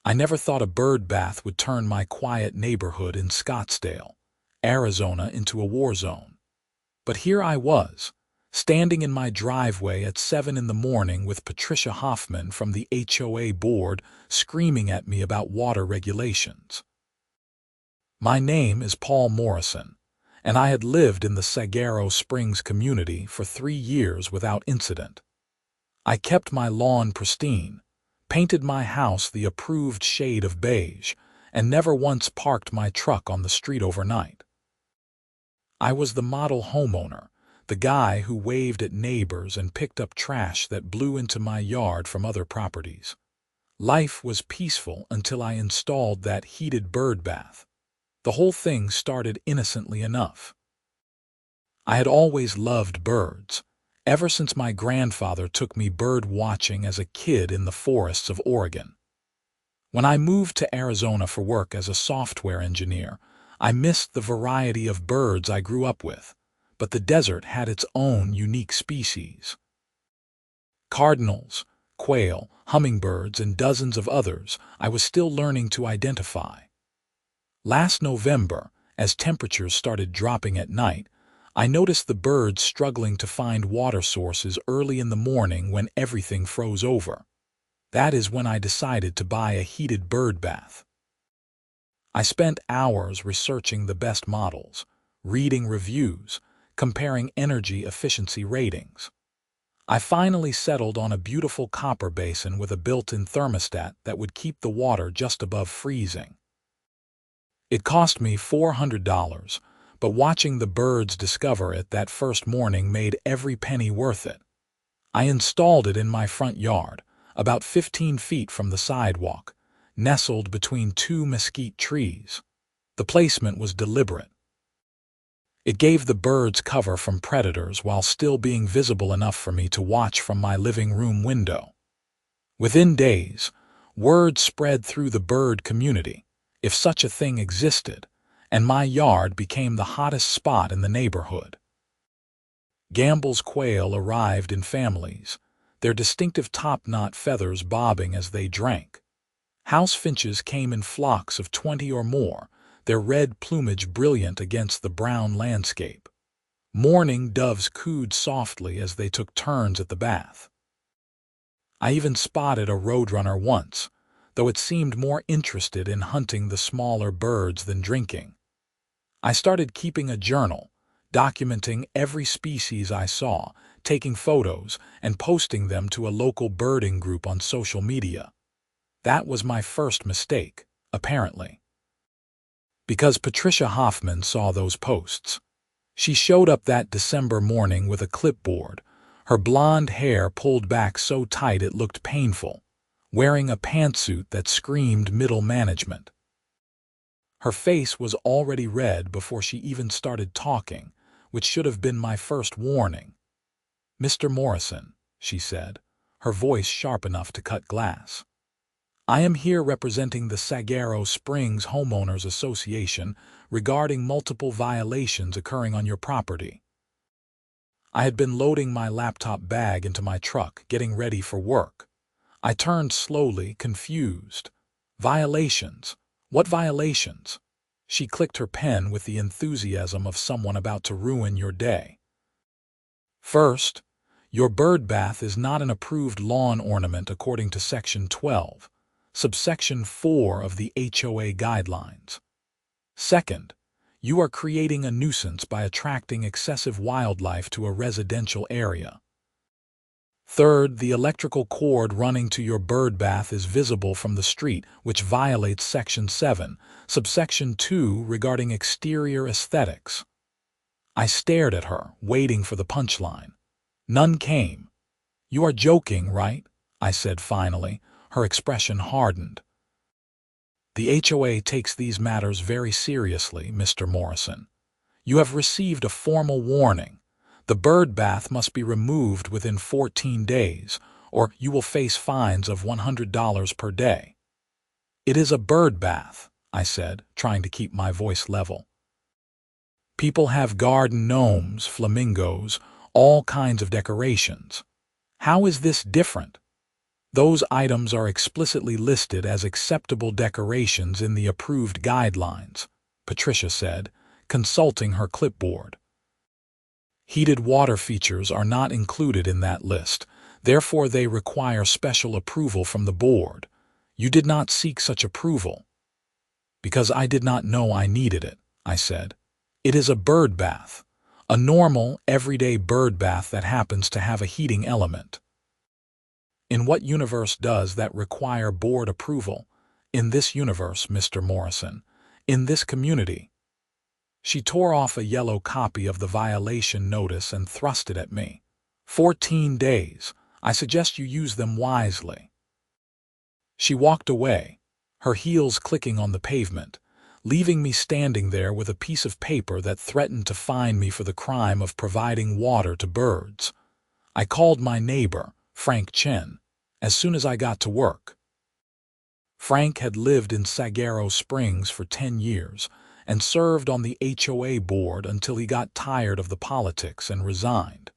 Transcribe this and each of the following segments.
I never thought a bird bath would turn my quiet neighborhood in Scottsdale, Arizona into a war zone. But here I was, standing in my driveway at 7 in the morning with Patricia Hoffman from the HOA board screaming at me about water regulations. My name is Paul Morrison, and I had lived in the Saguaro Springs community for 3 years without incident. I kept my lawn pristine, painted my house the approved shade of beige, and never once parked my truck on the street overnight. I was the model homeowner, the guy who waved at neighbors and picked up trash that blew into my yard from other properties. Life was peaceful until I installed that heated bird bath. The whole thing started innocently enough. I had always loved birds, ever since my grandfather took me bird watching as a kid in the forests of Oregon. When I moved to Arizona for work as a software engineer, I missed the variety of birds I grew up with, but the desert had its own unique species. Cardinals, quail, hummingbirds, and dozens of others I was still learning to identify. Last November, as temperatures started dropping at night, I noticed the birds struggling to find water sources early in the morning when everything froze over. That is when I decided to buy a heated bird bath. I spent hours researching the best models, reading reviews, comparing energy efficiency ratings. I finally settled on a beautiful copper basin with a built-in thermostat that would keep the water just above freezing. It cost me $400, but watching the birds discover it that first morning made every penny worth it. I installed it in my front yard, about 15 feet from the sidewalk, nestled between 2 mesquite trees. The placement was deliberate. It gave the birds cover from predators while still being visible enough for me to watch from my living room window. Within days, word spread through the bird community, if such a thing existed, and my yard became the hottest spot in the neighborhood. Gambel's quail arrived in families, their distinctive top-knot feathers bobbing as they drank. House finches came in flocks of 20 or more, their red plumage brilliant against the brown landscape. Mourning doves cooed softly as they took turns at the bath. I even spotted a roadrunner once, though it seemed more interested in hunting the smaller birds than drinking. I started keeping a journal, documenting every species I saw, taking photos, and posting them to a local birding group on social media. That was my first mistake, apparently. Because Patricia Hoffman saw those posts. She showed up that December morning with a clipboard, her blonde hair pulled back so tight it looked painful, wearing a pantsuit that screamed middle management. Her face was already red before she even started talking, which should have been my first warning. "Mr. Morrison," she said, her voice sharp enough to cut glass. "I am here representing the Saguaro Springs Homeowners Association regarding multiple violations occurring on your property." I had been loading my laptop bag into my truck, getting ready for work. I turned slowly, confused. "Violations? What violations?" She clicked her pen with the enthusiasm of someone about to ruin your day. "First, your bird bath is not an approved lawn ornament according to Section 12. Subsection 4 of the HOA guidelines. Second, you are creating a nuisance by attracting excessive wildlife to a residential area. Third, the electrical cord running to your bird bath is visible from the street, which violates Section 7, subsection 2 regarding exterior aesthetics. I stared at her, waiting for the punchline. None came. "You are joking, right?" I said finally. Her expression hardened. "The HOA takes these matters very seriously, Mr. Morrison. You have received a formal warning. The bird bath must be removed within 14 days, or you will face fines of $100 per day." "It is a bird bath," I said, trying to keep my voice level. "People have garden gnomes, flamingos, all kinds of decorations. How is this different?" Those items are explicitly listed as acceptable decorations in the approved guidelines, Patricia said, consulting her clipboard. Heated water features are not included in that list, therefore they require special approval from the board. You did not seek such approval. Because I did not know I needed it, I said. It is a bird bath, a normal, everyday bird bath that happens to have a heating element. In what universe does that require board approval? In this universe, Mr. Morrison. In this community. She tore off a yellow copy of the violation notice and thrust it at me. 14 days. I suggest you use them wisely. She walked away, her heels clicking on the pavement, leaving me standing there with a piece of paper that threatened to fine me for the crime of providing water to birds. I called my neighbor, Frank Chen, as soon as I got to work. Frank had lived in Saguaro Springs for 10 years and served on the HOA board until he got tired of the politics and resigned.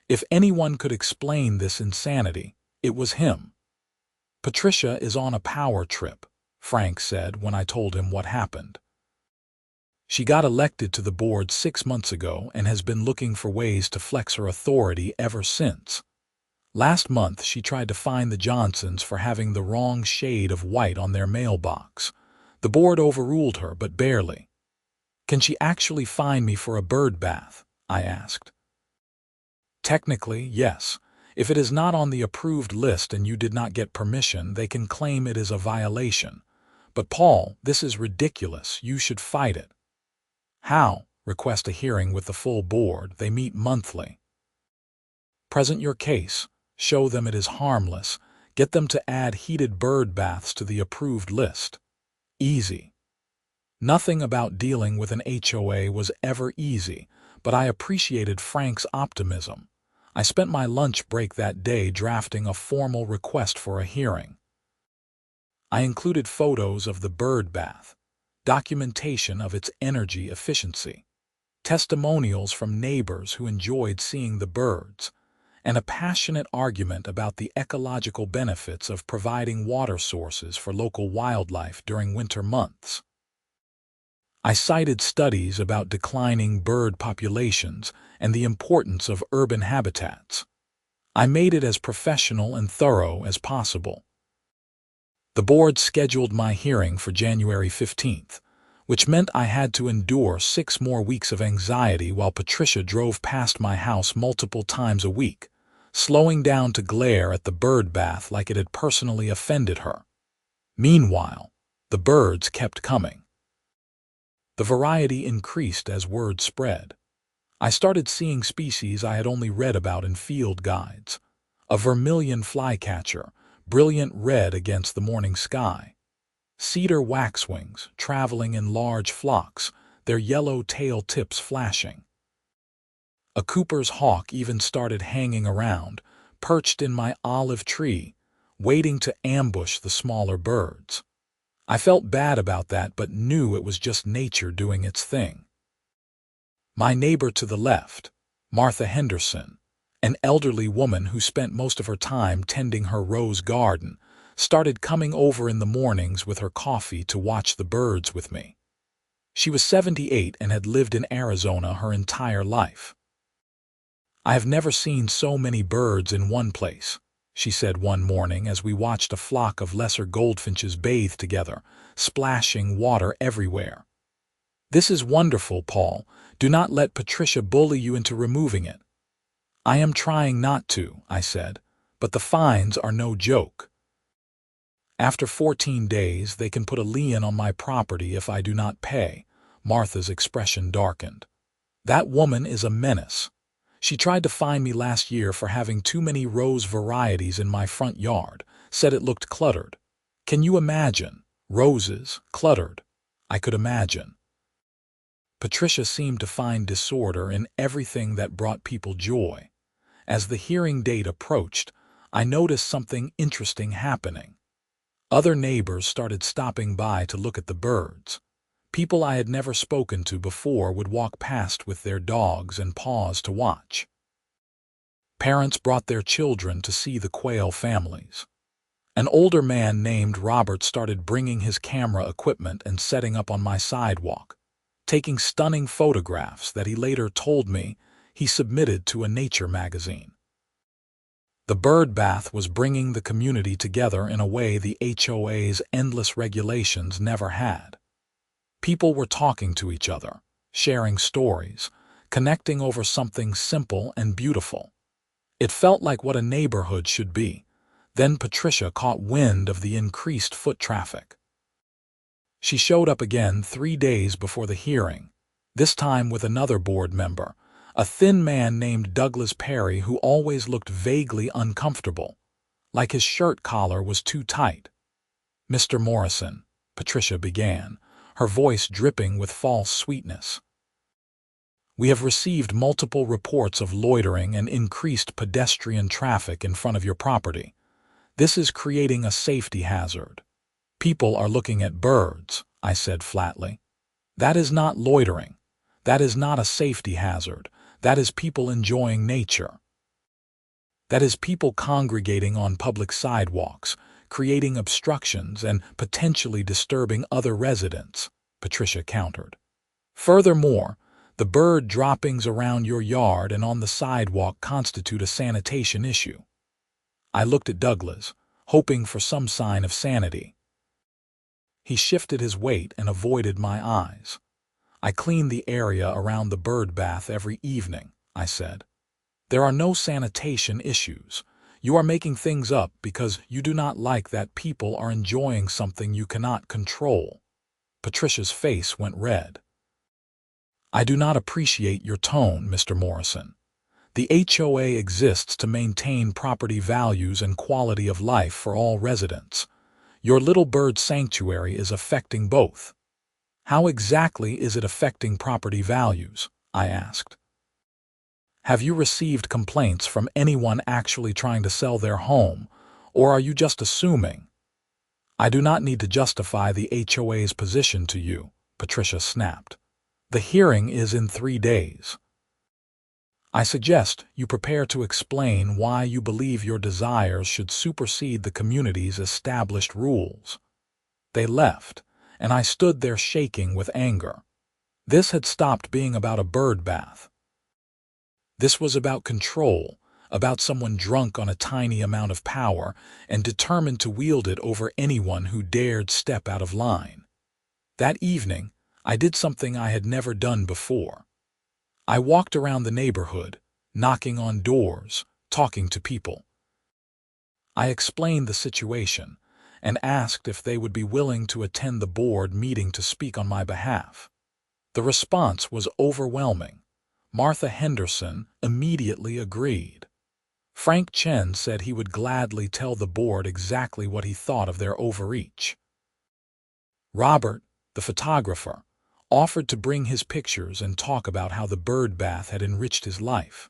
If anyone could explain this insanity, it was him. Patricia is on a power trip, Frank said when I told him what happened. She got elected to the board 6 months ago and has been looking for ways to flex her authority ever since. Last month, she tried to fine the Johnsons for having the wrong shade of white on their mailbox. The board overruled her, but barely. Can she actually fine me for a bird bath? I asked. Technically, yes. If it is not on the approved list and you did not get permission, they can claim it is a violation. But Paul, this is ridiculous. You should fight it. How? Request a hearing with the full board. They meet monthly. Present your case. Show them it is harmless. Get them to add heated bird baths to the approved list. Easy. Nothing about dealing with an HOA was ever easy, but I appreciated Frank's optimism. I spent my lunch break that day drafting a formal request for a hearing. I included photos of the bird bath, documentation of its energy efficiency, testimonials from neighbors who enjoyed seeing the birds, and a passionate argument about the ecological benefits of providing water sources for local wildlife during winter months. I cited studies about declining bird populations and the importance of urban habitats. I made it as professional and thorough as possible. The board scheduled my hearing for January 15th, which meant I had to endure 6 more weeks of anxiety while Patricia drove past my house multiple times a week, slowing down to glare at the bird bath like it had personally offended her. Meanwhile, the birds kept coming. The variety increased as word spread. I started seeing species I had only read about in field guides. A vermilion flycatcher, brilliant red against the morning sky. Cedar waxwings, traveling in large flocks, their yellow tail tips flashing. A Cooper's hawk even started hanging around, perched in my olive tree, waiting to ambush the smaller birds. I felt bad about that, but knew it was just nature doing its thing. My neighbor to the left, Martha Henderson, an elderly woman who spent most of her time tending her rose garden, started coming over in the mornings with her coffee to watch the birds with me. She was 78 and had lived in Arizona her entire life. I have never seen so many birds in one place, she said one morning as we watched a flock of lesser goldfinches bathe together, splashing water everywhere. This is wonderful, Paul. Do not let Patricia bully you into removing it. I am trying not to, I said, but the fines are no joke. After 14 days, they can put a lien on my property if I do not pay. Martha's expression darkened. That woman is a menace. She tried to fine me last year for having too many rose varieties in my front yard, said it looked cluttered. Can you imagine? Roses, cluttered. I could imagine. Patricia seemed to find disorder in everything that brought people joy. As the hearing date approached, I noticed something interesting happening. Other neighbors started stopping by to look at the birds. People I had never spoken to before would walk past with their dogs and pause to watch. Parents brought their children to see the quail families. An older man named Robert started bringing his camera equipment and setting up on my sidewalk, taking stunning photographs that he later told me he submitted to a nature magazine. The Birdbath was bringing the community together in a way the HOA's endless regulations never had. People were talking to each other, sharing stories, connecting over something simple and beautiful. It felt like what a neighborhood should be. Then Patricia caught wind of the increased foot traffic. She showed up again 3 days before the hearing, this time with another board member, a thin man named Douglas Perry who always looked vaguely uncomfortable, like his shirt collar was too tight. "Mr. Morrison," Patricia began, her voice dripping with false sweetness. "We have received multiple reports of loitering and increased pedestrian traffic in front of your property. This is creating a safety hazard." "People are looking at birds," I said flatly. "That is not loitering. That is not a safety hazard. That is people enjoying nature. That is people congregating on public sidewalks, creating obstructions and potentially disturbing other residents," Patricia countered. "Furthermore, the bird droppings around your yard and on the sidewalk constitute a sanitation issue." I looked at Douglas, hoping for some sign of sanity. He shifted his weight and avoided my eyes. "I clean the area around the Birdbath every evening," I said. "There are no sanitation issues. You are making things up because you do not like that people are enjoying something you cannot control." Patricia's face went red. "I do not appreciate your tone, Mr. Morrison. The HOA exists to maintain property values and quality of life for all residents. Your little bird sanctuary is affecting both." "How exactly is it affecting property values?" I asked. "Have you received complaints from anyone actually trying to sell their home, or are you just assuming?" "I do not need to justify the HOA's position to you," Patricia snapped. "The hearing is in 3 days. I suggest you prepare to explain why you believe your desires should supersede the community's established rules." They left, and I stood there shaking with anger. This had stopped being about a bird bath. This was about control, about someone drunk on a tiny amount of power and determined to wield it over anyone who dared step out of line. That evening, I did something I had never done before. I walked around the neighborhood, knocking on doors, talking to people. I explained the situation and asked if they would be willing to attend the board meeting to speak on my behalf. The response was overwhelming. Martha Henderson immediately agreed. Frank Chen said he would gladly tell the board exactly what he thought of their overreach. Robert, the photographer, offered to bring his pictures and talk about how the bird bath had enriched his life.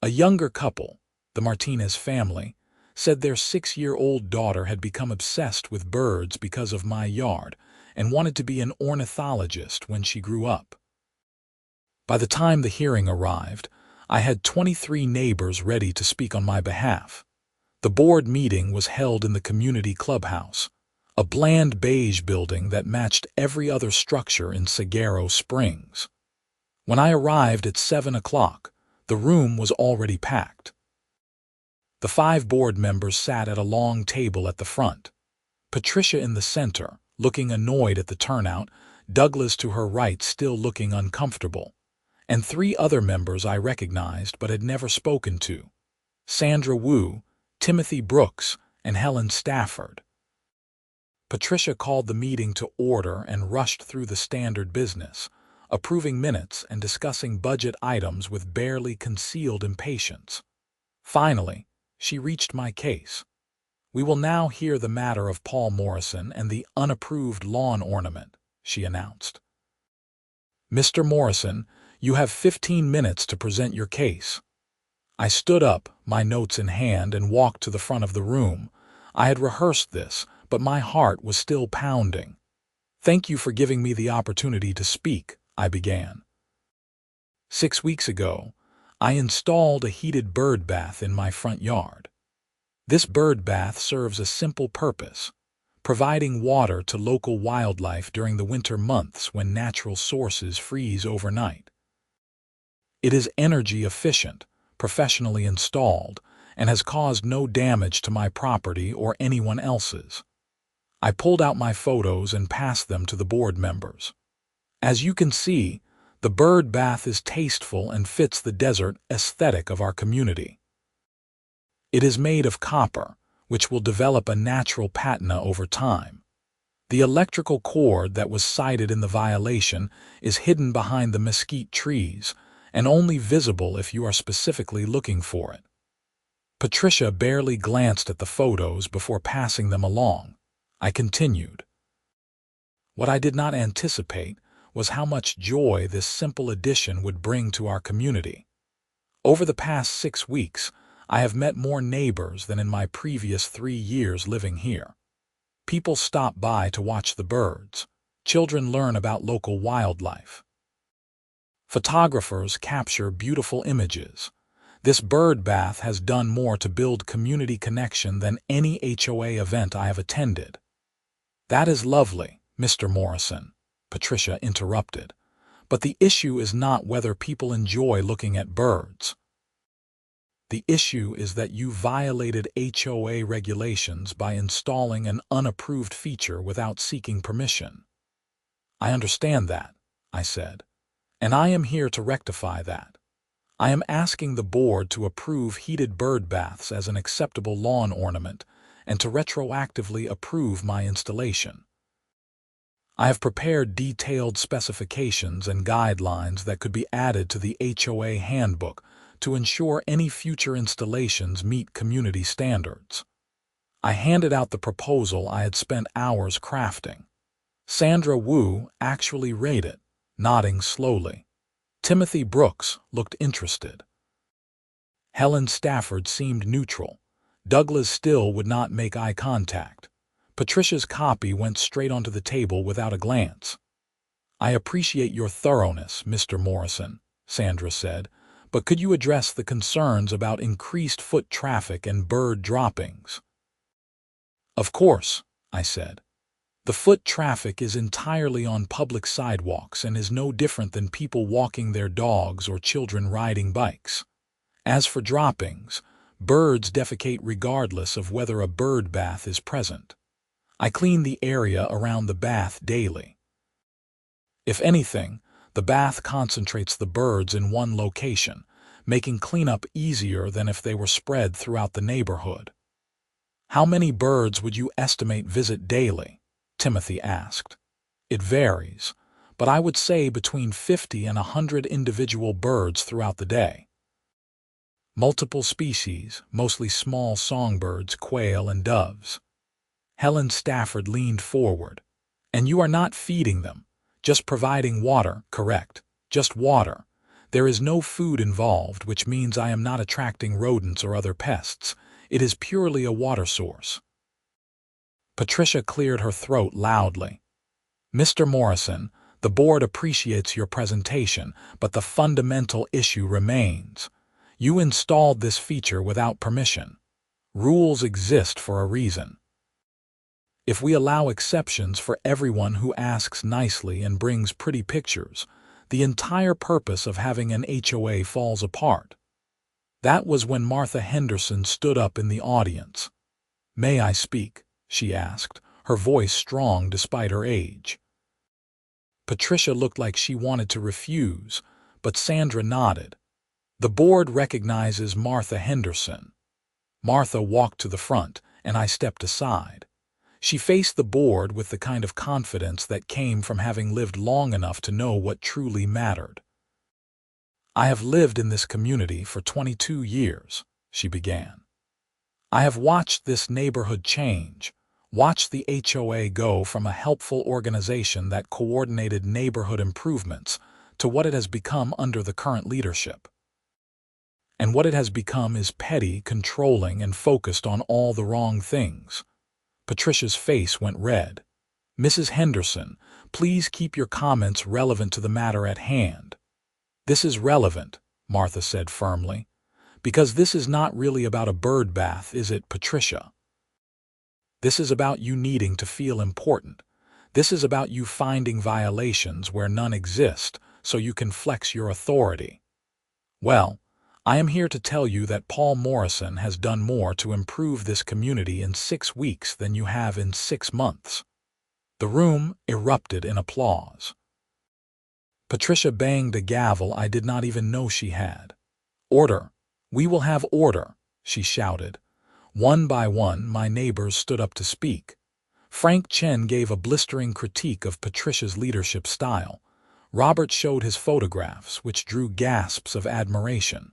A younger couple, the Martinez family, said their 6-year-old daughter had become obsessed with birds because of my yard and wanted to be an ornithologist when she grew up. By the time the hearing arrived, I had 23 neighbors ready to speak on my behalf. The board meeting was held in the community clubhouse, a bland beige building that matched every other structure in Saguaro Springs. When I arrived at 7 o'clock, the room was already packed. The 5 board members sat at a long table at the front. Patricia in the center, looking annoyed at the turnout, Douglas to her right still looking uncomfortable, and 3 other members I recognized but had never spoken to: Sandra Wu, Timothy Brooks, and Helen Stafford. Patricia called the meeting to order and rushed through the standard business, approving minutes and discussing budget items with barely concealed impatience. Finally, she reached my case. "We will now hear the matter of Paul Morrison and the unapproved lawn ornament," she announced. "Mr. Morrison, you have 15 minutes to present your case." I stood up, my notes in hand, and walked to the front of the room. I had rehearsed this, but my heart was still pounding. "Thank you for giving me the opportunity to speak," I began. 6 weeks ago, I installed a heated bird bath in my front yard. This bird bath serves a simple purpose, providing water to local wildlife during the winter months when natural sources freeze overnight. It is energy efficient, professionally installed, and has caused no damage to my property or anyone else's. I pulled out my photos and passed them to the board members. As you can see, the bird bath is tasteful and fits the desert aesthetic of our community. It is made of copper, which will develop a natural patina over time. The electrical cord that was cited in the violation is hidden behind the mesquite trees and only visible if you are specifically looking for it. Patricia barely glanced at the photos before passing them along. I continued. What I did not anticipate was how much joy this simple addition would bring to our community. Over the past 6 weeks, I have met more neighbors than in my previous 3 years living here. People stop by to watch the birds. Children learn about local wildlife. Photographers capture beautiful images. This bird bath has done more to build community connection than any HOA event I have attended. That is lovely, Mr. Morrison, Patricia interrupted. But the issue is not whether people enjoy looking at birds. The issue is that you violated HOA regulations by installing an unapproved feature without seeking permission. I understand that, I said, and I am here to rectify that. I am asking the board to approve heated bird baths as an acceptable lawn ornament and to retroactively approve my installation. I have prepared detailed specifications and guidelines that could be added to the HOA handbook to ensure any future installations meet community standards. I handed out the proposal I had spent hours crafting. Sandra Wu actually read it, nodding slowly. Timothy Brooks looked interested. Helen Stafford seemed neutral. Douglas Still would not make eye contact. Patricia's copy went straight onto the table without a glance. I appreciate your thoroughness, Mr. Morrison, Sandra said, but could you address the concerns about increased foot traffic and bird droppings? Of course, I said. The foot traffic is entirely on public sidewalks and is no different than people walking their dogs or children riding bikes. As for droppings, birds defecate regardless of whether a bird bath is present. I clean the area around the bath daily. If anything, the bath concentrates the birds in one location, making cleanup easier than if they were spread throughout the neighborhood. How many birds would you estimate visit daily? Timothy asked. It varies, but I would say between 50 and 100 individual birds throughout the day. Multiple species, mostly small songbirds, quail, and doves. Helen Stafford leaned forward. And you are not feeding them, just providing water, correct? Just water. There is no food involved, which means I am not attracting rodents or other pests. It is purely a water source. Patricia cleared her throat loudly. Mr. Morrison, the board appreciates your presentation, but the fundamental issue remains. You installed this feature without permission. Rules exist for a reason. If we allow exceptions for everyone who asks nicely and brings pretty pictures, the entire purpose of having an HOA falls apart. That was when Martha Henderson stood up in the audience. May I speak? She asked, her voice strong despite her age. Patricia looked like she wanted to refuse, but Sandra nodded. The board recognizes Martha Henderson. Martha walked to the front, and I stepped aside. She faced the board with the kind of confidence that came from having lived long enough to know what truly mattered. I have lived in this community for 22 years, she began. I have watched this neighborhood change, watched the HOA go from a helpful organization that coordinated neighborhood improvements to what it has become under the current leadership. And what it has become is petty, controlling, and focused on all the wrong things. Patricia's face went red. Mrs. Henderson, please keep your comments relevant to the matter at hand. This is relevant, Martha said firmly. Because this is not really about a bird bath, is it, Patricia? This is about you needing to feel important. This is about you finding violations where none exist so you can flex your authority. Well, I am here to tell you that Paul Morrison has done more to improve this community in 6 weeks than you have in 6 months. The room erupted in applause. Patricia banged a gavel I did not even know she had. "Order! We will have order!" she shouted. One by one, my neighbors stood up to speak. Frank Chen gave a blistering critique of Patricia's leadership style. Robert showed his photographs, which drew gasps of admiration.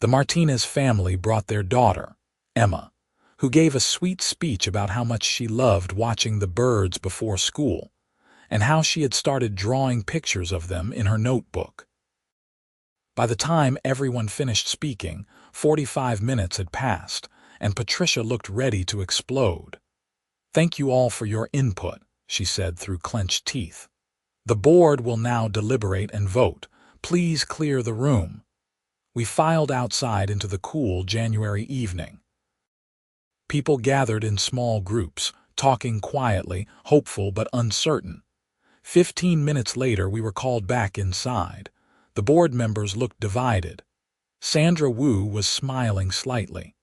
The Martinez family brought their daughter, Emma, who gave a sweet speech about how much she loved watching the birds before school, and how she had started drawing pictures of them in her notebook. By the time everyone finished speaking, 45 minutes had passed, and Patricia looked ready to explode. "Thank you all for your input," she said through clenched teeth. "The board will now deliberate and vote. Please clear the room." We filed outside into the cool January evening. People gathered in small groups, talking quietly, hopeful but uncertain. 15 minutes later, we were called back inside. The board members looked divided. Sandra Wu was smiling slightly.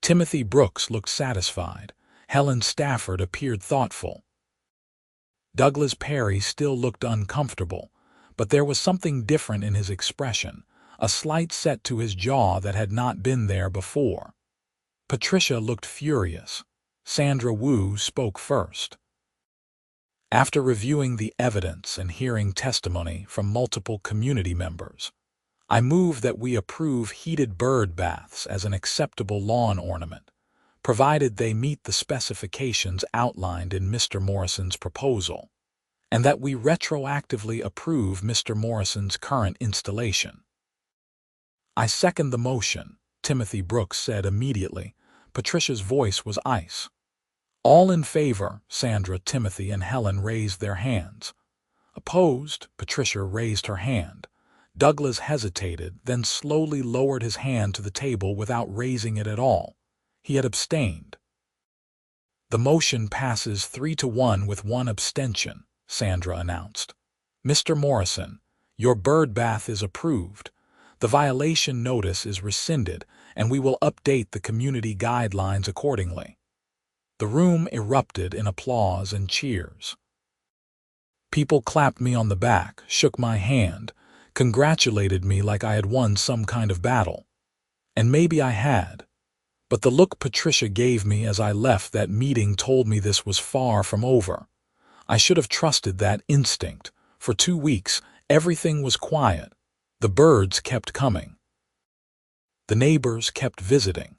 Timothy Brooks looked satisfied. Helen Stafford appeared thoughtful. Douglas Perry still looked uncomfortable, but there was something different in his expression, a slight set to his jaw that had not been there before. Patricia looked furious. Sandra Wu spoke first. "After reviewing the evidence and hearing testimony from multiple community members, I move that we approve heated bird baths as an acceptable lawn ornament, provided they meet the specifications outlined in Mr. Morrison's proposal, and that we retroactively approve Mr. Morrison's current installation." "I second the motion," Timothy Brooks said immediately. Patricia's voice was ice. "All in favor," Sandra, Timothy, and Helen raised their hands. "Opposed," Patricia raised her hand. Douglas hesitated, then slowly lowered his hand to the table without raising it at all. He had abstained. "The motion passes 3-1 with 1 abstention," Sandra announced. "Mr. Morrison, your bird bath is approved. The violation notice is rescinded, and we will update the community guidelines accordingly." The room erupted in applause and cheers. People clapped me on the back, shook my hand, congratulated me like I had won some kind of battle. And maybe I had. But the look Patricia gave me as I left that meeting told me this was far from over. I should have trusted that instinct. For 2 weeks, everything was quiet. The birds kept coming. The neighbors kept visiting.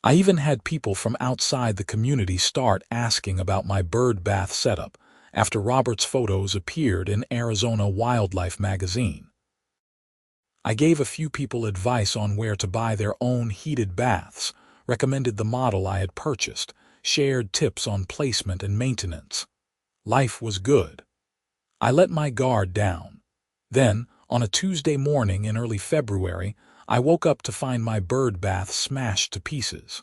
I even had people from outside the community start asking about my bird bath setup after Robert's photos appeared in Arizona Wildlife magazine. I gave a few people advice on where to buy their own heated baths, recommended the model I had purchased, shared tips on placement and maintenance. Life was good. I let my guard down. Then, on a Tuesday morning in early February, I woke up to find my bird bath smashed to pieces.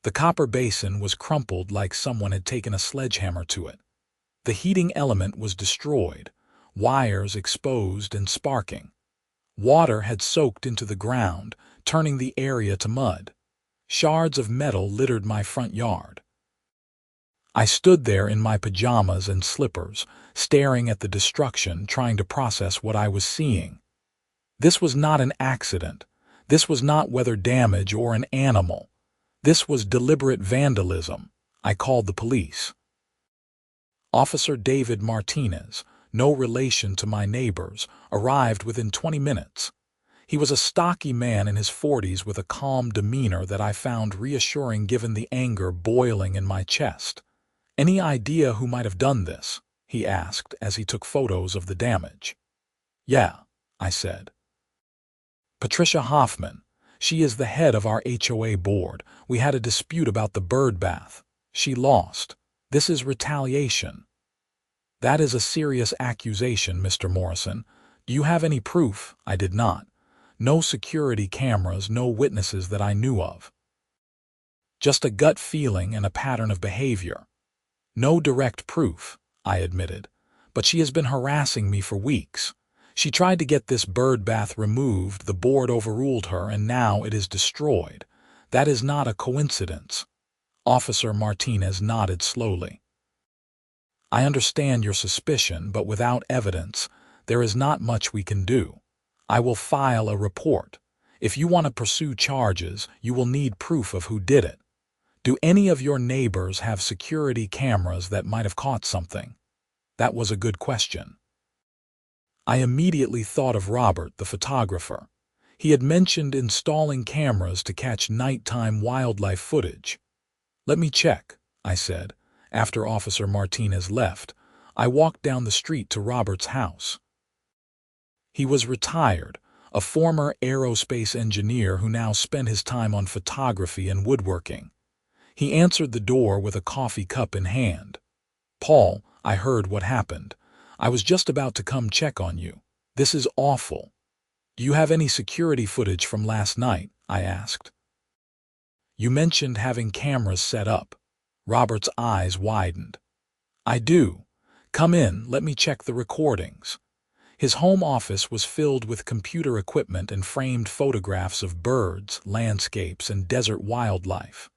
The copper basin was crumpled like someone had taken a sledgehammer to it. The heating element was destroyed, wires exposed and sparking. Water had soaked into the ground, turning the area to mud. Shards of metal littered my front yard. I stood there in my pajamas and slippers, staring at the destruction, trying to process what I was seeing. This was not an accident. This was not weather damage or an animal. This was deliberate vandalism. I called the police. Officer David Martinez, no relation to my neighbors, arrived within 20 minutes. He was a stocky man in his 40s with a calm demeanor that I found reassuring given the anger boiling in my chest. "Any idea who might have done this?" he asked as he took photos of the damage. "Yeah," I said. "Patricia Hoffman. She is the head of our HOA board. We had a dispute about the bird bath. She lost. This is retaliation." "That is a serious accusation, Mr. Morrison. Do you have any proof?" I did not. No security cameras, no witnesses that I knew of. Just a gut feeling and a pattern of behavior. No direct proof, I admitted, but she has been harassing me for weeks. She tried to get this bird bath removed, the board overruled her, and now it is destroyed. That is not a coincidence. Officer Martinez nodded slowly. I understand your suspicion, but without evidence, there is not much we can do. I will file a report. If you want to pursue charges, you will need proof of who did it. Do any of your neighbors have security cameras that might have caught something? That was a good question. I immediately thought of Robert, the photographer. He had mentioned installing cameras to catch nighttime wildlife footage. Let me check, I said. After Officer Martinez left, I walked down the street to Robert's house. He was retired, a former aerospace engineer who now spent his time on photography and woodworking. He answered the door with a coffee cup in hand. "Paul, I heard what happened. I was just about to come check on you. This is awful. Do you have any security footage from last night?" I asked. "You mentioned having cameras set up." Robert's eyes widened. "I do. Come in, let me check the recordings." His home office was filled with computer equipment and framed photographs of birds, landscapes, and desert wildlife.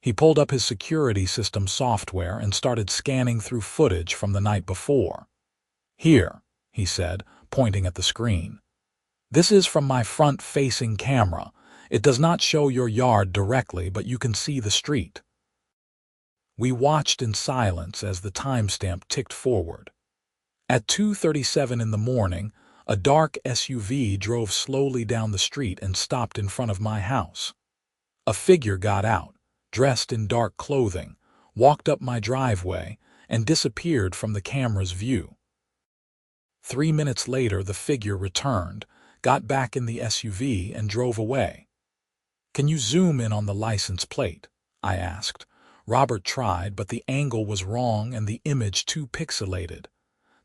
He pulled up his security system software and started scanning through footage from the night before. "Here," he said, pointing at the screen. "This is from my front-facing camera. It does not show your yard directly, but you can see the street." We watched in silence as the timestamp ticked forward. At 2:37 in the morning, a dark SUV drove slowly down the street and stopped in front of my house. A figure got out, dressed in dark clothing, walked up my driveway, and disappeared from the camera's view. 3 minutes later, the figure returned, got back in the SUV, and drove away. "Can you zoom in on the license plate?" I asked. Robert tried, but the angle was wrong and the image too pixelated.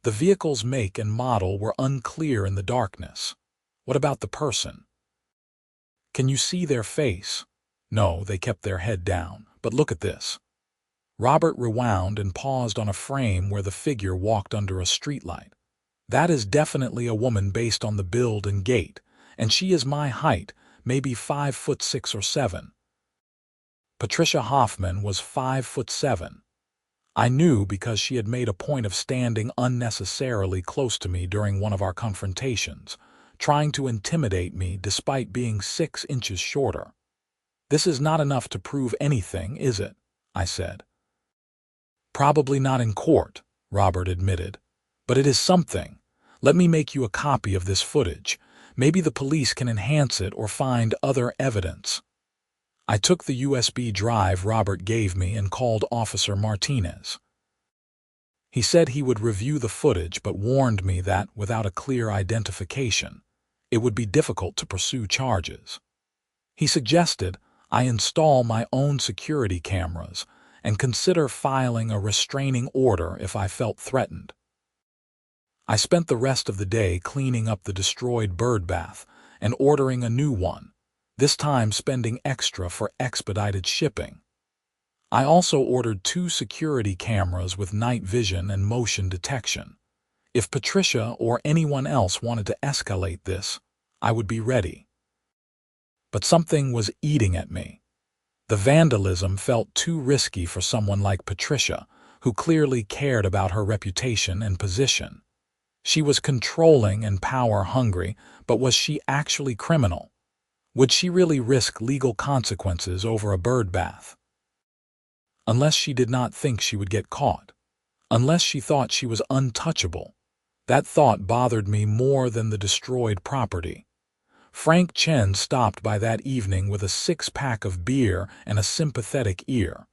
The vehicle's make and model were unclear in the darkness. "What about the person? Can you see their face?" "No, they kept their head down. But look at this." Robert rewound and paused on a frame where the figure walked under a streetlight. "That is definitely a woman based on the build and gait, and she is my height, maybe 5'6" or 7. Patricia Hoffman was 5'7". I knew because she had made a point of standing unnecessarily close to me during one of our confrontations, trying to intimidate me despite being 6 inches shorter. "This is not enough to prove anything, is it?" I said. "Probably not in court," Robert admitted. "But it is something. Let me make you a copy of this footage. Maybe the police can enhance it or find other evidence." I took the USB drive Robert gave me and called Officer Martinez. He said he would review the footage but warned me that, without a clear identification, it would be difficult to pursue charges. He suggested I install my own security cameras and consider filing a restraining order if I felt threatened. I spent the rest of the day cleaning up the destroyed bird bath and ordering a new one, this time spending extra for expedited shipping. I also ordered 2 security cameras with night vision and motion detection. If Patricia or anyone else wanted to escalate this, I would be ready. But something was eating at me. The vandalism felt too risky for someone like Patricia, who clearly cared about her reputation and position. She was controlling and power-hungry, but was she actually criminal? Would she really risk legal consequences over a bird bath? Unless she did not think she would get caught. Unless she thought she was untouchable. That thought bothered me more than the destroyed property. Frank Chen stopped by that evening with a 6-pack of beer and a sympathetic ear.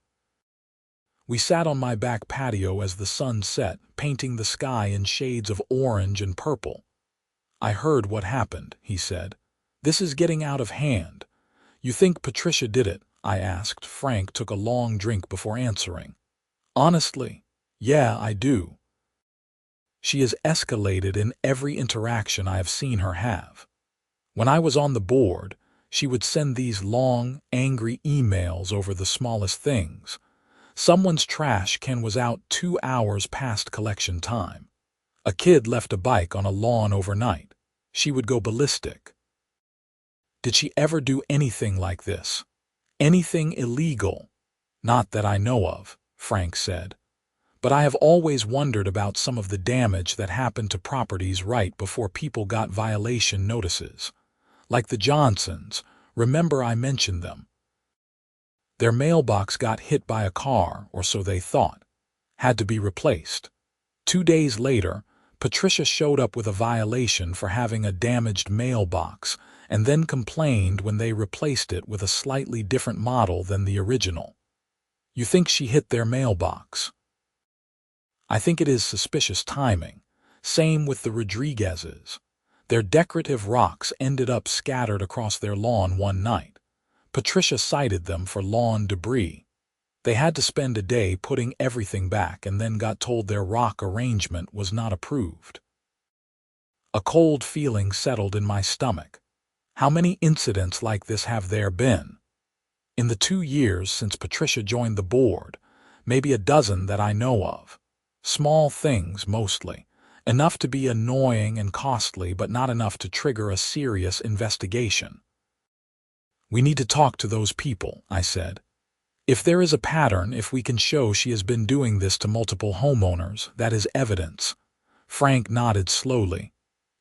We sat on my back patio as the sun set, painting the sky in shades of orange and purple. "I heard what happened," he said. "This is getting out of hand." "You think Patricia did it?" I asked. Frank took a long drink before answering. "Honestly, yeah, I do. She has escalated in every interaction I have seen her have. When I was on the board, she would send these long, angry emails over the smallest things. Someone's trash can was out 2 hours past collection time. A kid left a bike on a lawn overnight. She would go ballistic. Did she ever do anything like this? Anything illegal? Not that I know of, Frank said. But I have always wondered about some of the damage that happened to properties right before people got violation notices. Like the Johnsons, remember I mentioned them. Their mailbox got hit by a car, or so they thought. Had to be replaced. 2 days later, Patricia showed up with a violation for having a damaged mailbox and then complained when they replaced it with a slightly different model than the original. You think she hit their mailbox? I think it is suspicious timing. Same with the Rodriguezes. Their decorative rocks ended up scattered across their lawn one night. Patricia cited them for lawn debris. They had to spend a day putting everything back and then got told their rock arrangement was not approved. A cold feeling settled in my stomach. How many incidents like this have there been? In the 2 years since Patricia joined the board, maybe a dozen that I know of. Small things, mostly. Enough to be annoying and costly, but not enough to trigger a serious investigation. We need to talk to those people, I said. If there is a pattern, if we can show she has been doing this to multiple homeowners, that is evidence. Frank nodded slowly.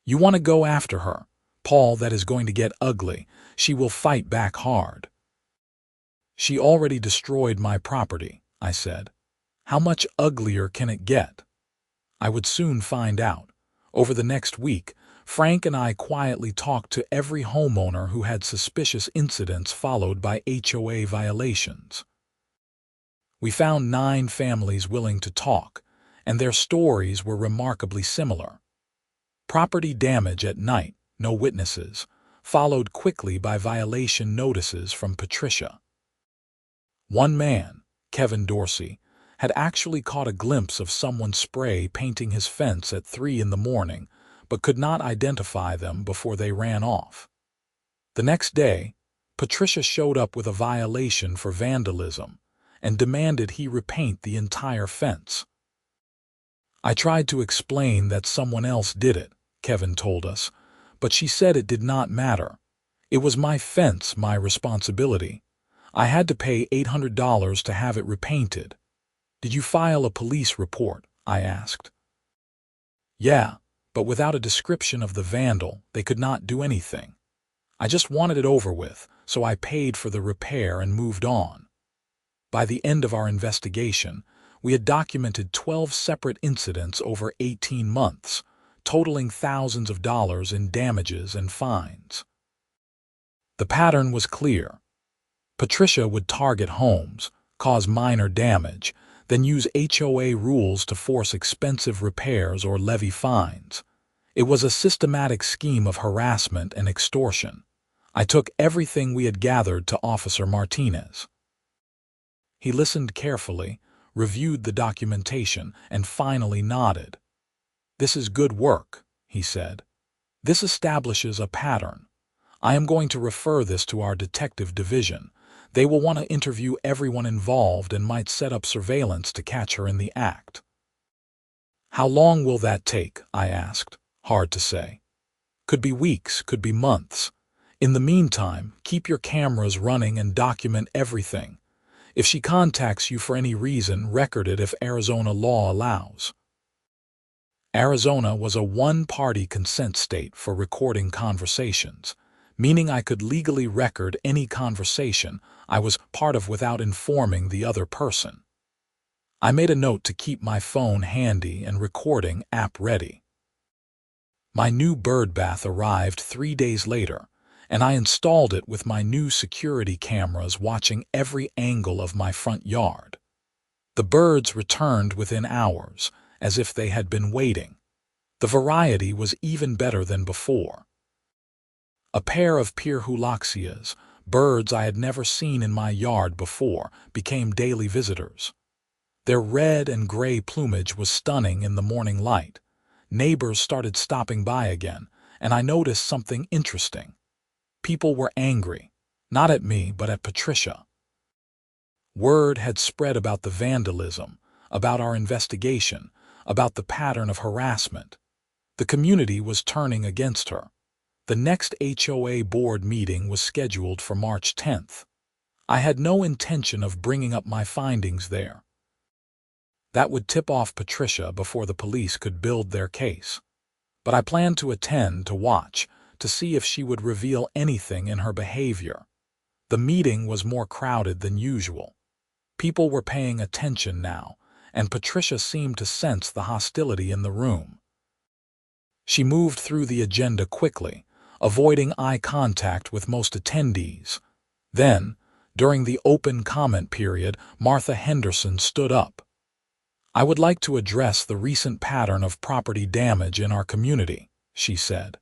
You want to go after her? Paul, that is going to get ugly. She will fight back hard. She already destroyed my property, I said. How much uglier can it get? I would soon find out. Over the next week, Frank and I quietly talked to every homeowner who had suspicious incidents followed by HOA violations. We found 9 families willing to talk, and their stories were remarkably similar. Property damage at night, no witnesses, followed quickly by violation notices from Patricia. One man, Kevin Dorsey, had actually caught a glimpse of someone spray painting his fence at 3 in the morning, but could not identify them before they ran off. The next day, Patricia showed up with a violation for vandalism and demanded he repaint the entire fence. I tried to explain that someone else did it, Kevin told us, but she said it did not matter. It was my fence, my responsibility. I had to pay $800 to have it repainted. Did you file a police report? I asked. Yeah, but without a description of the vandal, they could not do anything. I just wanted it over with, so I paid for the repair and moved on. By the end of our investigation, we had documented 12 separate incidents over 18 months, totaling thousands of dollars in damages and fines. The pattern was clear. Patricia would target homes, cause minor damage, then use HOA rules to force expensive repairs or levy fines. It was a systematic scheme of harassment and extortion. I took everything we had gathered to Officer Martinez. He listened carefully, reviewed the documentation, and finally nodded. This is good work, he said. This establishes a pattern. I am going to refer this to our detective division. They will want to interview everyone involved and might set up surveillance to catch her in the act. How long will that take? I asked. Hard to say. Could be weeks, could be months. In the meantime, keep your cameras running and document everything. If she contacts you for any reason, record it if Arizona law allows. Arizona was a one-party consent state for recording conversations, meaning I could legally record any conversation I was part of without informing the other person. I made a note to keep my phone handy and recording app ready. My new Birdbath arrived 3 days later, and I installed it with my new security cameras watching every angle of my front yard. The birds returned within hours, as if they had been waiting. The variety was even better than before. A pair of Pyrrhuloxias, birds I had never seen in my yard before, became daily visitors. Their red and gray plumage was stunning in the morning light. Neighbors started stopping by again, and I noticed something interesting. People were angry, not at me, but at Patricia. Word had spread about the vandalism, about our investigation, about the pattern of harassment. The community was turning against her. The next HOA board meeting was scheduled for March 10th. I had no intention of bringing up my findings there. That would tip off Patricia before the police could build their case. But I planned to attend, to watch, to see if she would reveal anything in her behavior. The meeting was more crowded than usual. People were paying attention now, and Patricia seemed to sense the hostility in the room. She moved through the agenda quickly, avoiding eye contact with most attendees. Then, during the open comment period, Martha Henderson stood up. "I would like to address the recent pattern of property damage in our community," she said.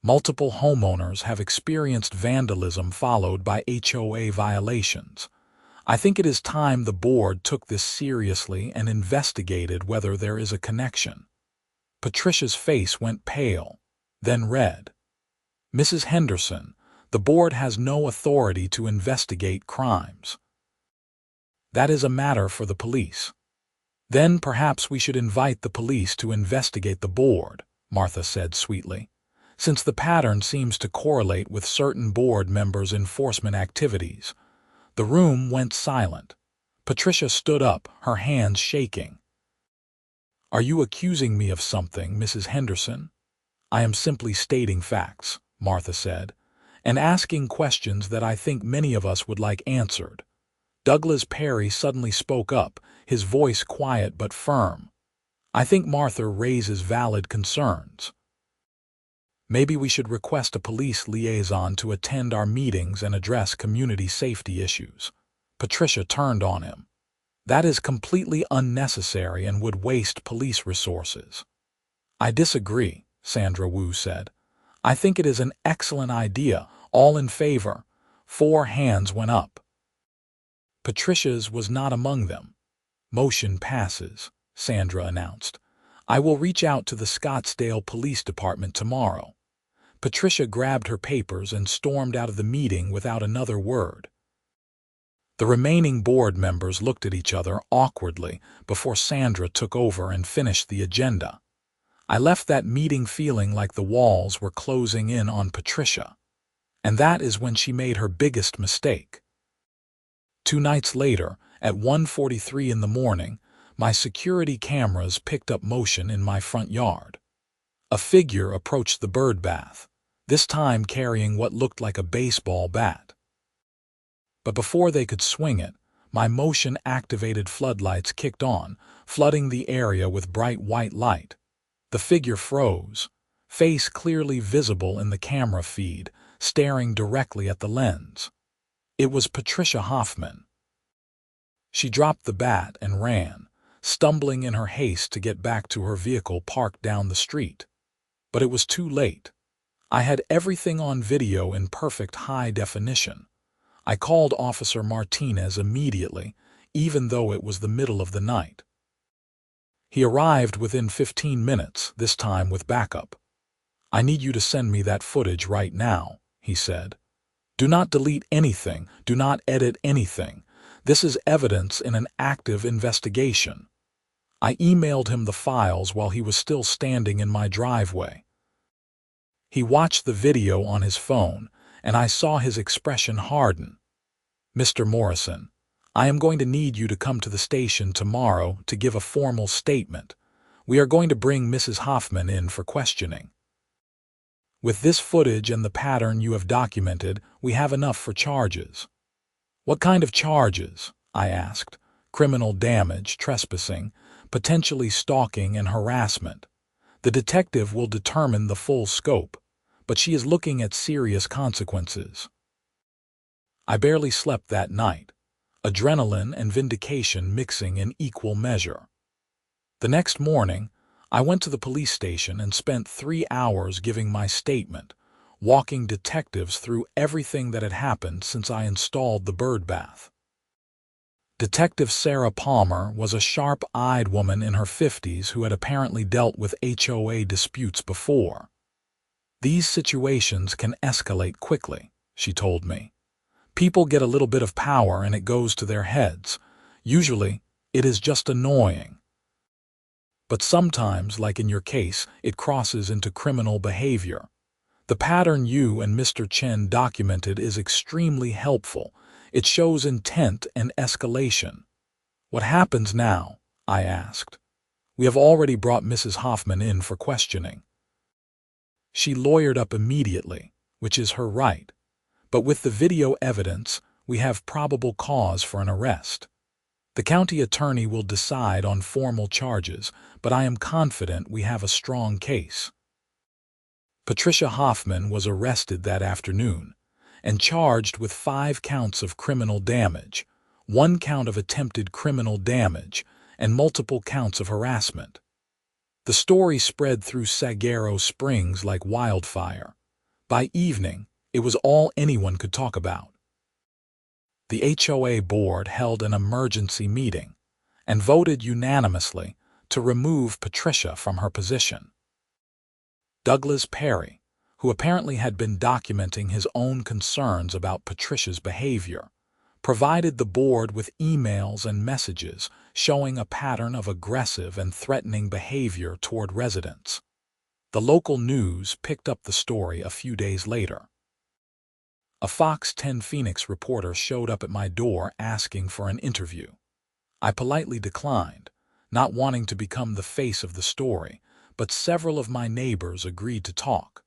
"Multiple homeowners have experienced vandalism followed by HOA violations. I think it is time the board took this seriously and investigated whether there is a connection." Patricia's face went pale, then red. "Mrs. Henderson, the board has no authority to investigate crimes. That is a matter for the police." "Then perhaps we should invite the police to investigate the board," Martha said sweetly, "since the pattern seems to correlate with certain board members' enforcement activities." The room went silent. Patricia stood up, her hands shaking. "Are you accusing me of something, Mrs. Henderson?" "I am simply stating facts," Martha said, "and asking questions that I think many of us would like answered." Douglas Perry suddenly spoke up, his voice quiet but firm. "I think Martha raises valid concerns. Maybe we should request a police liaison to attend our meetings and address community safety issues." Patricia turned on him. "That is completely unnecessary and would waste police resources." "I disagree," Sandra Wu said. "I think it is an excellent idea. All in favor?" 4 hands went up. Patricia's was not among them. "Motion passes," Sandra announced. "I will reach out to the Scottsdale Police Department tomorrow." Patricia grabbed her papers and stormed out of the meeting without another word. The remaining board members looked at each other awkwardly before Sandra took over and finished the agenda. I left that meeting feeling like the walls were closing in on Patricia. And that is when she made her biggest mistake. 2 nights later, at 1:43 in the morning, my security cameras picked up motion in my front yard. A figure approached the Birdbath, this time carrying what looked like a baseball bat. But before they could swing it, my motion-activated floodlights kicked on, flooding the area with bright white light. The figure froze, face clearly visible in the camera feed, staring directly at the lens. It was Patricia Hoffman. She dropped the bat and ran, stumbling in her haste to get back to her vehicle parked down the street. But it was too late. I had everything on video in perfect high definition. I called Officer Martinez immediately, even though it was the middle of the night. He arrived within 15 minutes, this time with backup. "I need you to send me that footage right now," he said. "Do not delete anything, do not edit anything. This is evidence in an active investigation." I emailed him the files while he was still standing in my driveway. He watched the video on his phone, and I saw his expression harden. "Mr. Morrison, I am going to need you to come to the station tomorrow to give a formal statement. We are going to bring Mrs. Hoffman in for questioning. With this footage and the pattern you have documented, we have enough for charges." "What kind of charges?" I asked. "Criminal damage, trespassing, potentially stalking and harassment. The detective will determine the full scope, but she is looking at serious consequences." I barely slept that night, adrenaline and vindication mixing in equal measure. The next morning, I went to the police station and spent 3 hours giving my statement, walking detectives through everything that had happened since I installed the Birdbath. Detective Sarah Palmer was a sharp-eyed woman in her 50s who had apparently dealt with HOA disputes before. These situations can escalate quickly, she told me. People get a little bit of power and it goes to their heads. Usually, it is just annoying. But sometimes, like in your case, it crosses into criminal behavior. The pattern you and Mr. Chen documented is extremely helpful. It shows intent and escalation. What happens now? I asked. We have already brought Mrs. Hoffman in for questioning. She lawyered up immediately, which is her right. But with the video evidence, we have probable cause for an arrest. The county attorney will decide on formal charges, but I am confident we have a strong case. Patricia Hoffman was arrested that afternoon and charged with 5 counts of criminal damage, 1 count of attempted criminal damage, and multiple counts of harassment. The story spread through Saguaro Springs like wildfire. By evening, it was all anyone could talk about. The HOA board held an emergency meeting and voted unanimously to remove Patricia from her position. Douglas Perry, who apparently had been documenting his own concerns about Patricia's behavior, provided the board with emails and messages showing a pattern of aggressive and threatening behavior toward residents. The local news picked up the story a few days later. A Fox 10 Phoenix reporter showed up at my door asking for an interview. I politely declined, not wanting to become the face of the story, but several of my neighbors agreed to talk.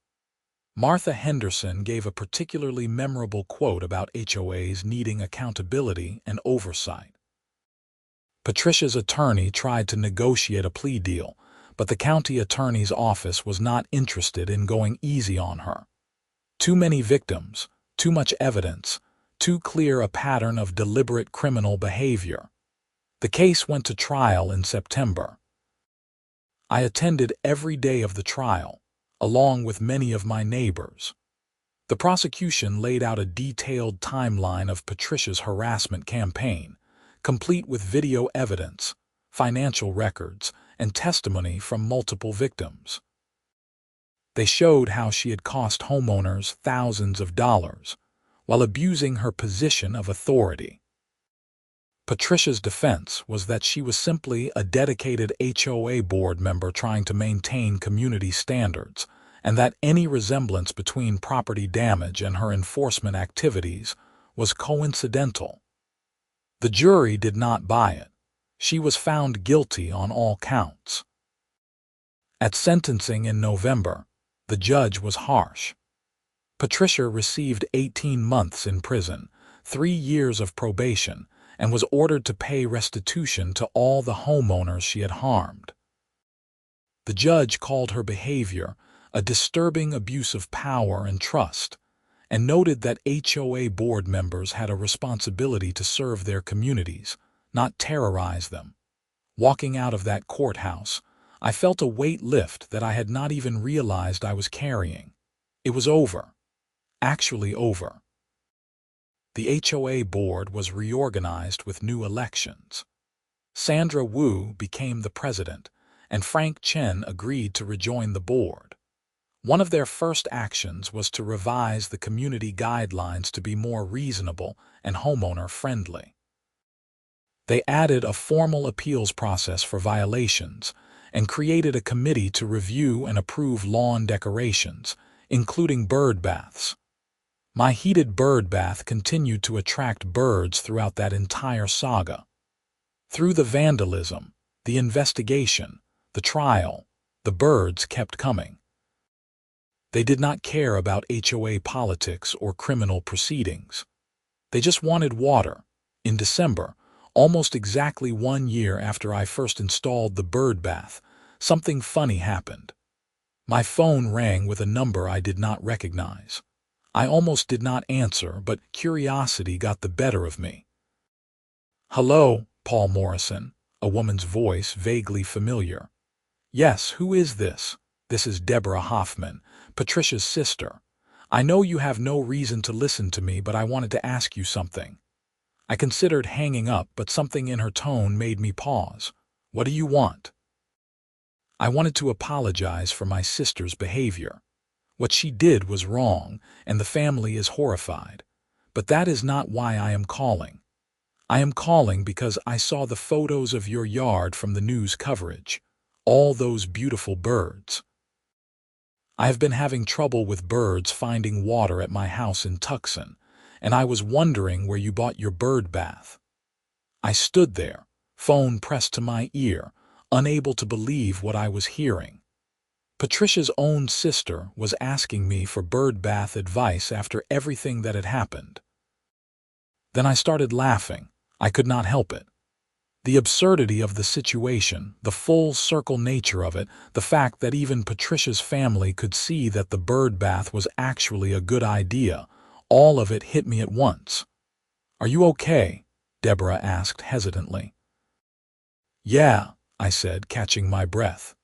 Martha Henderson gave a particularly memorable quote about HOAs needing accountability and oversight. Patricia's attorney tried to negotiate a plea deal, but the county attorney's office was not interested in going easy on her. Too many victims, too much evidence, too clear a pattern of deliberate criminal behavior. The case went to trial in September. I attended every day of the trial, along with many of my neighbors. The prosecution laid out a detailed timeline of Patricia's harassment campaign, complete with video evidence, financial records, and testimony from multiple victims. They showed how she had cost homeowners thousands of dollars while abusing her position of authority. Patricia's defense was that she was simply a dedicated HOA board member trying to maintain community standards, and that any resemblance between property damage and her enforcement activities was coincidental. The jury did not buy it. She was found guilty on all counts. At sentencing in November, the judge was harsh. Patricia received 18 months in prison, 3 years of probation, and was ordered to pay restitution to all the homeowners she had harmed. The judge called her behavior a disturbing abuse of power and trust, and noted that HOA board members had a responsibility to serve their communities, not terrorize them. Walking out of that courthouse, I felt a weight lift that I had not even realized I was carrying. It was over. Actually over. The HOA board was reorganized with new elections. Sandra Wu became the president, and Frank Chen agreed to rejoin the board. One of their first actions was to revise the community guidelines to be more reasonable and homeowner-friendly. They added a formal appeals process for violations and created a committee to review and approve lawn decorations, including bird baths. My heated bird bath continued to attract birds throughout that entire saga. Through the vandalism, the investigation, the trial, the birds kept coming. They did not care about HOA politics or criminal proceedings. They just wanted water. In December, almost exactly 1 year after I first installed the bird bath, something funny happened. My phone rang with a number I did not recognize. I almost did not answer, but curiosity got the better of me. "Hello, Paul Morrison," a woman's voice vaguely familiar. "Yes, who is this?" "This is Deborah Hoffman, Patricia's sister. I know you have no reason to listen to me, but I wanted to ask you something." I considered hanging up, but something in her tone made me pause. "What do you want?" I wanted to apologize for my sister's behavior. What she did was wrong, and the family is horrified. But that is not why I am calling. I am calling because I saw the photos of your yard from the news coverage. All those beautiful birds. I have been having trouble with birds finding water at my house in Tucson, and I was wondering where you bought your bird bath. I stood there, phone pressed to my ear, unable to believe what I was hearing. Patricia's own sister was asking me for bird bath advice after everything that had happened. Then I started laughing. I could not help it. The absurdity of the situation, the full circle nature of it, the fact that even Patricia's family could see that the bird bath was actually a good idea, all of it hit me at once. "Are you okay?" Deborah asked hesitantly. "Yeah," I said, catching my breath.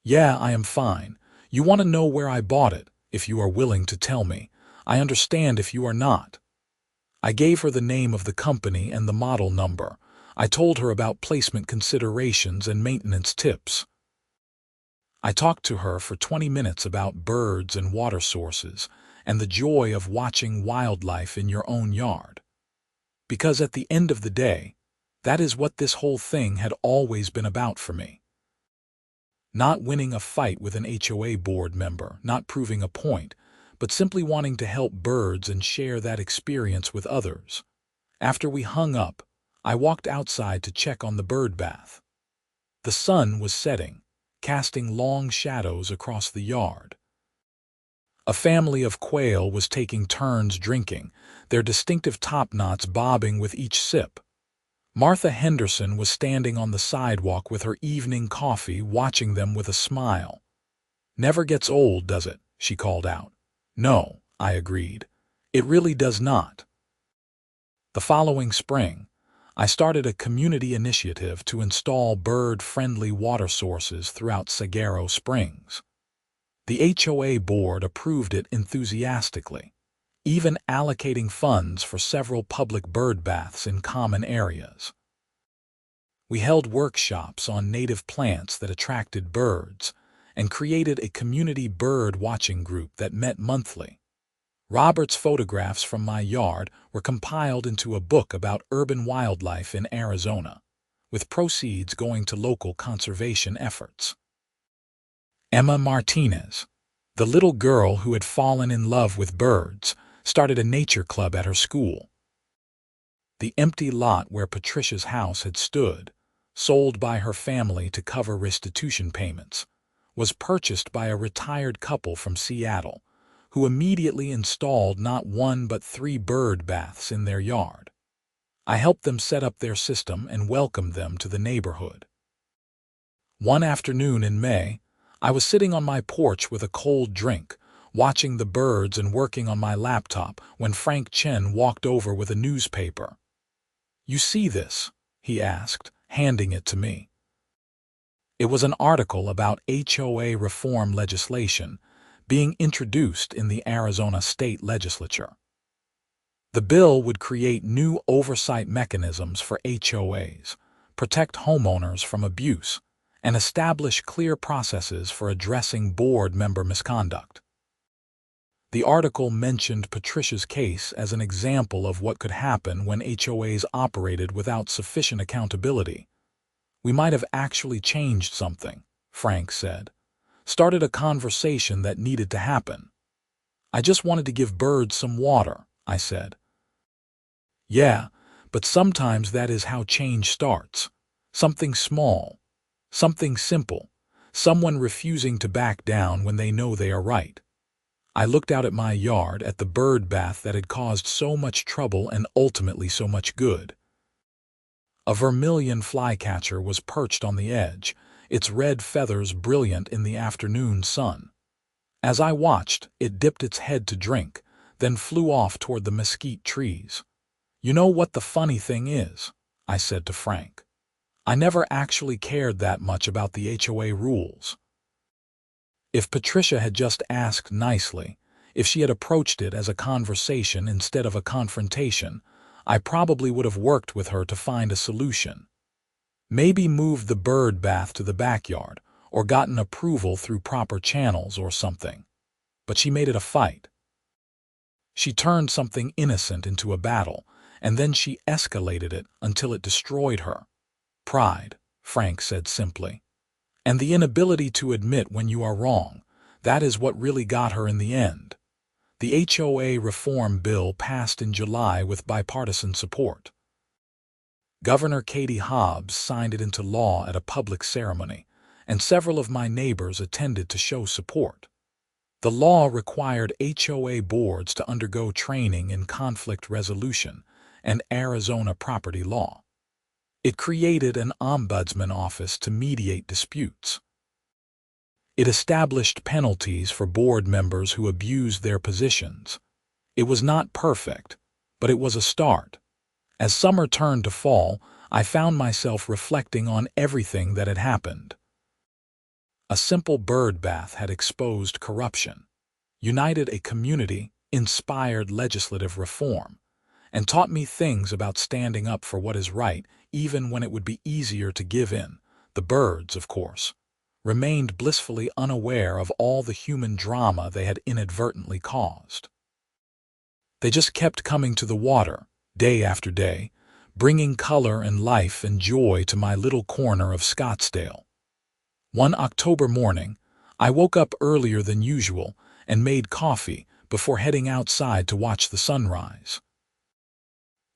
"Yeah, I am fine. You want to know where I bought it, if you are willing to tell me. I understand if you are not." I gave her the name of the company and the model number. I told her about placement considerations and maintenance tips. I talked to her for 20 minutes about birds and water sources and the joy of watching wildlife in your own yard. Because at the end of the day, that is what this whole thing had always been about for me. Not winning a fight with an HOA board member, not proving a point, but simply wanting to help birds and share that experience with others. After we hung up, I walked outside to check on the bird bath. The sun was setting, casting long shadows across the yard. A family of quail was taking turns drinking, their distinctive top knots bobbing with each sip. Martha Henderson was standing on the sidewalk with her evening coffee, watching them with a smile. "Never gets old, does it?" she called out. "No," I agreed. "It really does not." The following spring, I started a community initiative to install bird-friendly water sources throughout Saguaro Springs. The HOA board approved it enthusiastically, even allocating funds for several public bird baths in common areas. We held workshops on native plants that attracted birds and created a community bird watching group that met monthly. Robert's photographs from my yard were compiled into a book about urban wildlife in Arizona, with proceeds going to local conservation efforts. Emma Martinez, the little girl who had fallen in love with birds, started a nature club at her school. The empty lot where Patricia's house had stood, sold by her family to cover restitution payments, was purchased by a retired couple from Seattle, who immediately installed not one but 3 bird baths in their yard. I helped them set up their system and welcomed them to the neighborhood. One afternoon in May, I was sitting on my porch with a cold drink, watching the birds and working on my laptop when Frank Chen walked over with a newspaper. "You see this?" he asked, handing it to me. It was an article about HOA reform legislation being introduced in the Arizona state legislature. The bill would create new oversight mechanisms for HOAs, protect homeowners from abuse, and establish clear processes for addressing board member misconduct. The article mentioned Patricia's case as an example of what could happen when HOAs operated without sufficient accountability. "We might have actually changed something," Frank said. "Started a conversation that needed to happen." "I just wanted to give birds some water," I said. "Yeah, but sometimes that is how change starts. Something small, something simple, someone refusing to back down when they know they are right." I looked out at my yard, at the bird bath that had caused so much trouble and ultimately so much good. A vermilion flycatcher was perched on the edge, its red feathers brilliant in the afternoon sun. As I watched, it dipped its head to drink, then flew off toward the mesquite trees. "You know what the funny thing is?" I said to Frank. "I never actually cared that much about the HOA rules. If Patricia had just asked nicely, if she had approached it as a conversation instead of a confrontation, I probably would have worked with her to find a solution. Maybe moved the bird bath to the backyard, or gotten approval through proper channels or something. but she made it a fight. She turned something innocent into a battle, and then she escalated it until it destroyed her. Pride, Frank said simply. And the inability to admit when you are wrong, that is what really got her in the end. The HOA reform bill passed in July with bipartisan support. Governor Katie Hobbs signed it into law at a public ceremony, and several of my neighbors attended to show support. The law required HOA boards to undergo training in conflict resolution and Arizona property law. It created an ombudsman office to mediate disputes. It established penalties for board members who abused their positions. It was not perfect, but it was a start. As summer turned to fall, I found myself reflecting on everything that had happened. A simple bird bath had exposed corruption, united a community, inspired legislative reform, and taught me things about standing up for what is right, even when it would be easier to give in. The birds, of course, remained blissfully unaware of all the human drama they had inadvertently caused. They just kept coming to the water, day after day, bringing color and life and joy to my little corner of Scottsdale. One October morning, I woke up earlier than usual and made coffee before heading outside to watch the sunrise.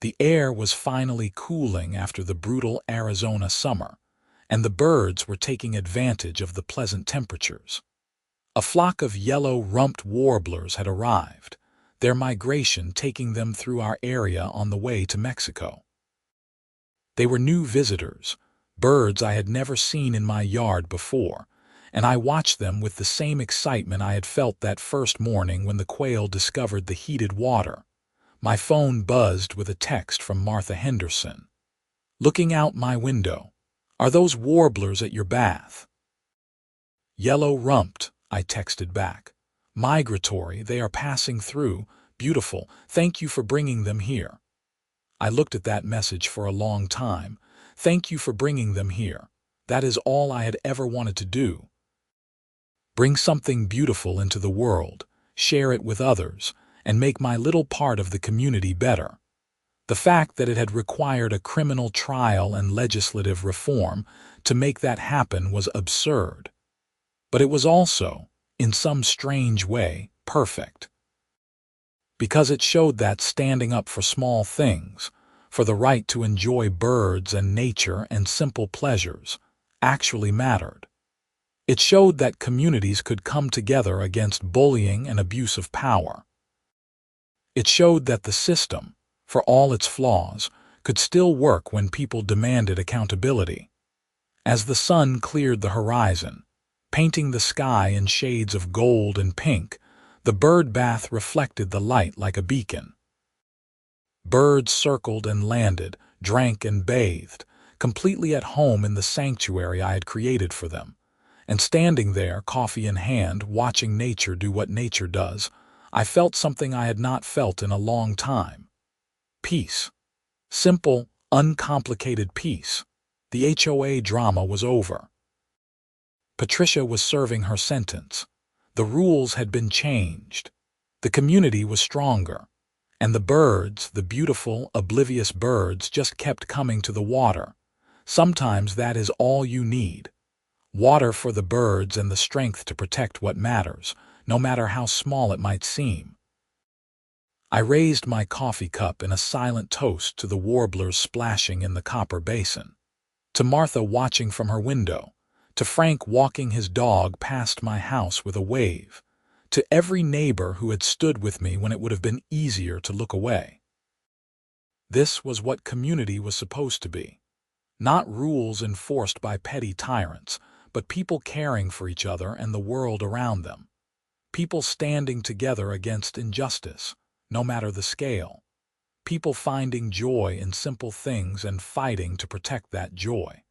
The air was finally cooling after the brutal Arizona summer, and the birds were taking advantage of the pleasant temperatures. A flock of yellow-rumped warblers had arrived, their migration taking them through our area on the way to Mexico. They were new visitors, birds I had never seen in my yard before, and I watched them with the same excitement I had felt that first morning when the quail discovered the heated water. My phone buzzed with a text from Martha Henderson. Looking out my window, "Are those warblers at your bath?" "Yellow-rumped," I texted back. "Migratory, they are passing through. Beautiful, thank you for bringing them here." I looked at that message for a long time. Thank you for bringing them here. That is all I had ever wanted to do. Bring something beautiful into the world, share it with others, and make my little part of the community better. The fact that it had required a criminal trial and legislative reform to make that happen was absurd. But it was also, in some strange way, perfect. Because it showed that standing up for small things, for the right to enjoy birds and nature and simple pleasures, actually mattered. It showed that communities could come together against bullying and abuse of power. It showed that the system, for all its flaws, could still work when people demanded accountability. As the sun cleared the horizon, painting the sky in shades of gold and pink, the bird bath reflected the light like a beacon. Birds circled and landed, drank and bathed, completely at home in the sanctuary I had created for them. And standing there, coffee in hand, watching nature do what nature does, I felt something I had not felt in a long time. Peace. Simple, uncomplicated peace. The HOA drama was over. Patricia was serving her sentence. The rules had been changed. The community was stronger. And the birds, the beautiful, oblivious birds, just kept coming to the water. Sometimes that is all you need. Water for the birds and the strength to protect what matters, no matter how small it might seem. I raised my coffee cup in a silent toast to the warblers splashing in the copper basin, to Martha watching from her window, to Frank walking his dog past my house with a wave, to every neighbor who had stood with me when it would have been easier to look away. This was what community was supposed to be. Not rules enforced by petty tyrants, but people caring for each other and the world around them. People standing together against injustice, no matter the scale. People finding joy in simple things and fighting to protect that joy.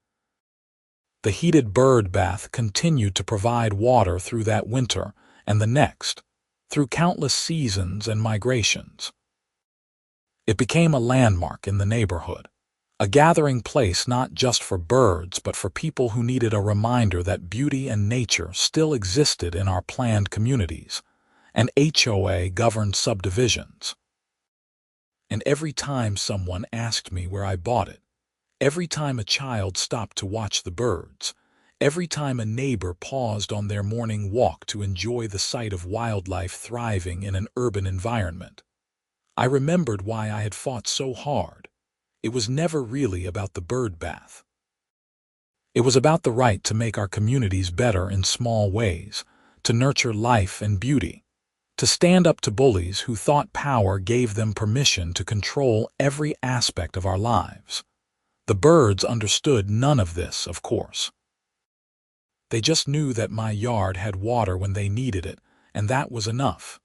The heated bird bath continued to provide water through that winter and the next, through countless seasons and migrations. It became a landmark in the neighborhood, a gathering place not just for birds but for people who needed a reminder that beauty and nature still existed in our planned communities, and HOA governed subdivisions. And every time someone asked me where I bought it, every time a child stopped to watch the birds, every time a neighbor paused on their morning walk to enjoy the sight of wildlife thriving in an urban environment, I remembered why I had fought so hard. It was never really about the bird bath. It was about the right to make our communities better in small ways, to nurture life and beauty, to stand up to bullies who thought power gave them permission to control every aspect of our lives. The birds understood none of this, of course. They just knew that my yard had water when they needed it, and that was enough.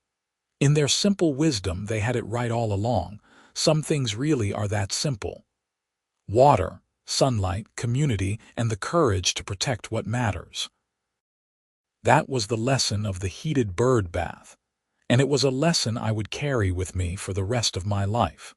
In their simple wisdom, they had it right all along. Some things really are that simple. Water, sunlight, community, and the courage to protect what matters. That was the lesson of the heated bird bath, and it was a lesson I would carry with me for the rest of my life.